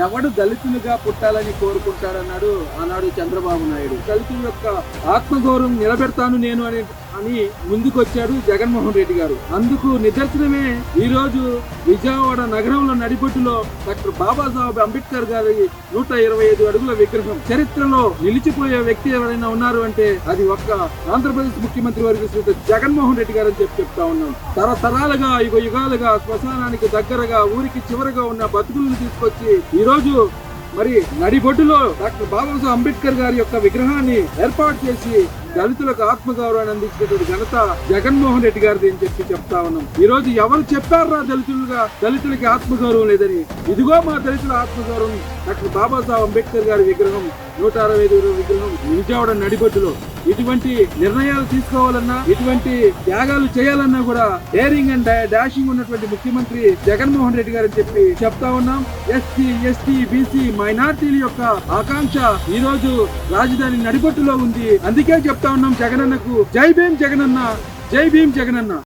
ఎవడు దళితులుగా పుట్టాలని కోరుకుంటాడన్నాడు ఆనాడు చంద్రబాబు నాయుడు. దళితుల యొక్క ఆత్మగౌరవం నిలబెడతాను నేను అని ముందుకొచ్చాడు జగన్మోహన్ రెడ్డి గారు. అందుకు నిదర్శనమే ఈ రోజు విజయవాడ నగరంలో నడిబొట్టులో డాక్టర్ బాబాసాహెబ్ అంబేద్కర్ గారి 125 అడుగుల విగ్రహం. చరిత్రలో నిలిచిపోయే వ్యక్తి ఎవరైనా ఉన్నారు అంటే అది ఒక్క ఆంధ్రప్రదేశ్ ముఖ్యమంత్రి వర్గ జగన్మోహన్ రెడ్డి గారు అని చెప్తా ఉన్నాం. తరతరాలుగా యుగాలుగా శ్మశానానికి దగ్గరగా ఊరికి చివరగా ఉన్న బతుకులను తీసుకొచ్చి ఈ రోజు మరి నడిబొడ్డులో డాక్టర్ బాబాసాహెబ్ అంబేద్కర్ గారి యొక్క విగ్రహాన్ని ఏర్పాటు చేసి దళితులకు ఆత్మగౌరవాన్ని అందించినటువంటి ఘనత జగన్మోహన్ రెడ్డి గారిది అని చెప్తా ఉన్నాం. ఈ రోజు ఎవరు చెప్పారా దళితులకి ఆత్మగౌరవం లేదని? ఇదిగో మా దళితుల ఆత్మగౌరవం డాక్టర్ బాబాసాహెబ్ అంబేద్కర్ గారి విగ్రహం, 165 విగ్రహం విజయవాడ నడిబొడ్డులో. ఇటువంటి నిర్ణయాలు తీసుకోవాలన్నా, ఇటువంటి త్యాగాలు చేయాలన్నా కూడా డేరింగ్ అండ్ డాషింగ్ ఉన్నటువంటి ముఖ్యమంత్రి జగన్మోహన్ రెడ్డి గారు అని చెప్తా ఉన్నాం. ఎస్సీ, ఎస్టీ, బీసీ మైనార్టీల యొక్క ఆకాంక్ష ఈ రోజు రాజధాని నడిబొట్టులో ఉంది. అందుకే చెప్తా ఉన్నాం జగనన్నకు జై భీమ్ జగనన్న, జై భీమ్ జగనన్న.